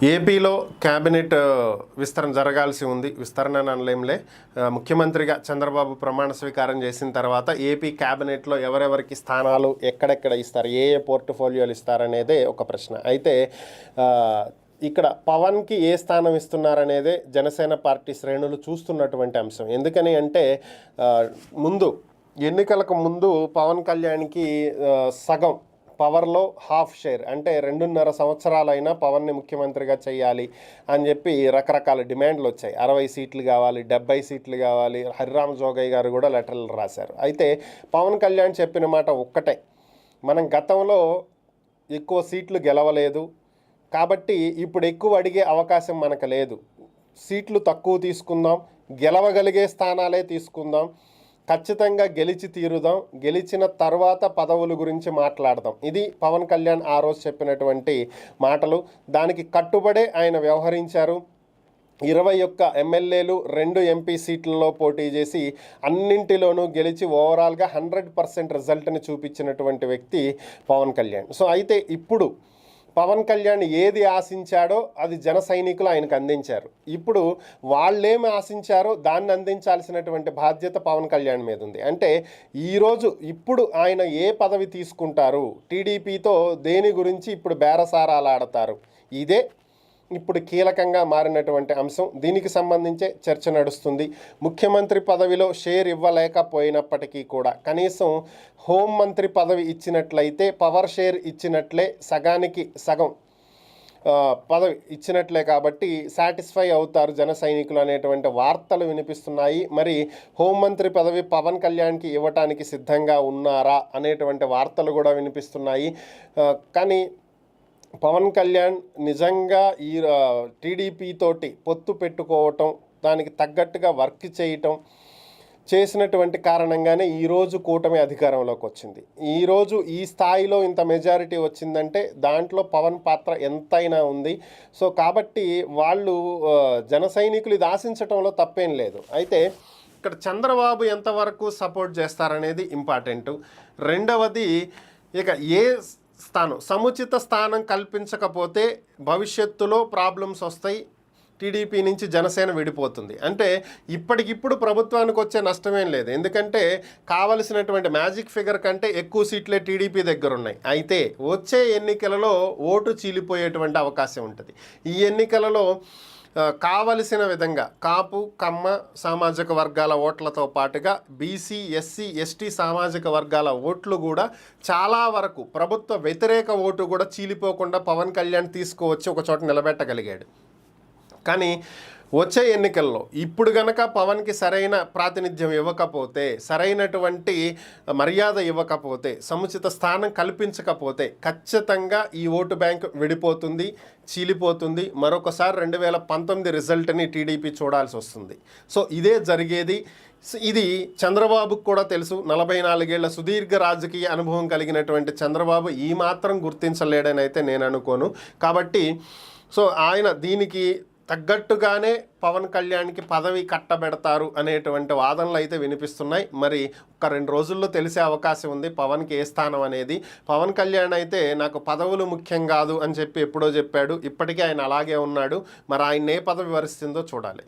ఏపీలో క్యాబినెట్ విస్తరణ జరగాల్సి ఉంది. విస్తరణ అనలేంలే, ముఖ్యమంత్రిగా చంద్రబాబు ప్రమాణ స్వీకారం చేసిన తర్వాత ఏపీ క్యాబినెట్లో ఎవరెవరికి స్థానాలు ఎక్కడెక్కడ ఇస్తారు, ఏ ఏ పోర్ట్ఫోలియోలు ఇస్తారనేదే ఒక ప్రశ్న. అయితే ఇక్కడ పవన్కి ఏ స్థానం ఇస్తున్నారనేదే జనసేన పార్టీ శ్రేణులు చూస్తున్నటువంటి అంశం. ఎందుకని అంటే ముందు ఎన్నికలకు ముందు పవన్ కళ్యాణ్కి సగం పవర్లో హాఫ్ షేర్, అంటే 2.5 సంవత్సరాలైనా పవన్ని ముఖ్యమంత్రిగా చేయాలి అని చెప్పి రకరకాల డిమాండ్లు వచ్చాయి. 60 సీట్లు కావాలి, 70 సీట్లు కావాలి. హరిరామ జోగయ్య గారు కూడా లెటర్లు రాశారు. అయితే పవన్ కళ్యాణ్ చెప్పిన మాట ఒక్కటే, మనం గతంలో ఎక్కువ సీట్లు గెలవలేదు కాబట్టి ఇప్పుడు ఎక్కువ అడిగే అవకాశం మనకు లేదు. సీట్లు తక్కువ తీసుకుందాం, గెలవగలిగే స్థానాలే తీసుకుందాం, ఖచ్చితంగా గెలిచి తీరుదాం, గెలిచిన తర్వాత పదవుల గురించి మాట్లాడదాం. ఇది పవన్ కళ్యాణ్ ఆ రోజు చెప్పినటువంటి మాటలు. దానికి కట్టుబడే ఆయన వ్యవహరించారు. 21 ఎమ్మెల్యేలు 2 ఎంపీ సీట్లలో పోటీ చేసి అన్నింటిలోనూ గెలిచి ఓవరాల్గా 100% రిజల్ట్ని చూపించినటువంటి వ్యక్తి పవన్ కళ్యాణ్. సో అయితే ఇప్పుడు పవన్ కళ్యాణ్ ఏది ఆశించాడో అది జన సైనికులు ఆయనకు అందించారు. ఇప్పుడు వాళ్ళేమి ఆశించారో దాన్ని అందించాల్సినటువంటి బాధ్యత పవన్ కళ్యాణ్ మీద ఉంది. అంటే ఈరోజు ఇప్పుడు ఆయన ఏ పదవి తీసుకుంటారు, టీడీపీతో దేని గురించి ఇప్పుడు బేరసారాలు ఆడతారు, ఇదే ఇప్పుడు కీలకంగా మారినటువంటి అంశం. దీనికి సంబంధించే చర్చ నడుస్తుంది. ముఖ్యమంత్రి పదవిలో షేర్ ఇవ్వలేకపోయినప్పటికీ కూడా కనీసం హోంమంత్రి పదవి ఇచ్చినట్లయితే పవర్ షేర్ ఇచ్చినట్లే, సగానికి సగం పదవి ఇచ్చినట్లే, కాబట్టి సాటిస్ఫై అవుతారు జన సైనికులు అనేటువంటి వార్తలు వినిపిస్తున్నాయి. మరి హోంమంత్రి పదవి పవన్ కళ్యాణ్కి ఇవ్వటానికి సిద్ధంగా ఉన్నారా అనేటువంటి వార్తలు కూడా వినిపిస్తున్నాయి. కానీ పవన్ కళ్యాణ్ నిజంగా ఈ టీడీపీ తోటి పొత్తు పెట్టుకోవటం, దానికి తగ్గట్టుగా వర్క్ చేయటం చేసినటువంటి కారణంగానే ఈరోజు కూటమి అధికారంలోకి వచ్చింది. ఈరోజు ఈ స్థాయిలో ఇంత మెజారిటీ వచ్చిందంటే దాంట్లో పవన్ పాత్ర ఎంతైనా ఉంది. సో కాబట్టి వాళ్ళు జన సైనికులు ఇది ఆశించటంలో తప్పేం లేదు. అయితే ఇక్కడ చంద్రబాబు ఎంతవరకు సపోర్ట్ చేస్తారనేది ఇంపార్టెంట్. రెండవది, ఇక ఏ సముచిత స్థానం కల్పించకపోతే భవిష్యత్తులో ప్రాబ్లమ్స్ వస్తాయి, టీడీపీ నుంచి జనసేన విడిపోతుంది. అంటే ఇప్పటికిప్పుడు ప్రభుత్వానికి వచ్చే నష్టమేం లేదు, ఎందుకంటే కావలసినటువంటి మ్యాజిక్ ఫిగర్ కంటే ఎక్కువ సీట్లే టీడీపీ దగ్గర ఉన్నాయి. అయితే వచ్చే ఎన్నికలలో ఓటు చీలిపోయేటువంటి అవకాశం ఉంటుంది. ఈ ఎన్నికలలో కావలసిన విధంగా కాపు, కమ్మ సామాజిక వర్గాల ఓట్లతో పాటుగా బీసీ, ఎస్సీ, ఎస్టీ సామాజిక వర్గాల ఓట్లు కూడా చాలా వరకు ప్రభుత్వ వ్యతిరేక ఓటు కూడా చీలిపోకుండా పవన్ కళ్యాణ్ తీసుకువచ్చి ఒక చోట నిలబెట్టగలిగాడు. కానీ వచ్చే ఎన్నికల్లో ఇప్పుడు గనక పవన్కి సరైన ప్రాతినిధ్యం ఇవ్వకపోతే, సరైనటువంటి మర్యాద ఇవ్వకపోతే, సముచిత స్థానం కల్పించకపోతే ఖచ్చితంగా ఈ ఓటు బ్యాంక్ విడిపోతుంది, చీలిపోతుంది. మరొకసారి 2019 రిజల్ట్ని టీడీపీ చూడాల్సి వస్తుంది. సో ఇదే జరిగేది. ఇది చంద్రబాబుకు కూడా తెలుసు. 44 ఏళ్ల సుదీర్ఘ రాజకీయ అనుభవం కలిగినటువంటి చంద్రబాబు ఈ మాత్రం గుర్తించలేడని అయితే నేను అనుకోను. కాబట్టి సో ఆయన దీనికి తగ్గట్టుగానే పవన్ కళ్యాణ్కి పదవి కట్టబెడతారు అనేటువంటి వాదనలు అయితే వినిపిస్తున్నాయి. మరి ఒక 2 రోజుల్లో తెలిసే అవకాశం ఉంది పవన్కి ఏ స్థానం అనేది. పవన్ కళ్యాణ్ అయితే నాకు పదవులు ముఖ్యం కాదు అని చెప్పి ఎప్పుడో చెప్పాడు. ఇప్పటికీ ఆయన అలాగే ఉన్నాడు. మరి ఆయన ఏ పదవి వరిస్తుందో చూడాలి.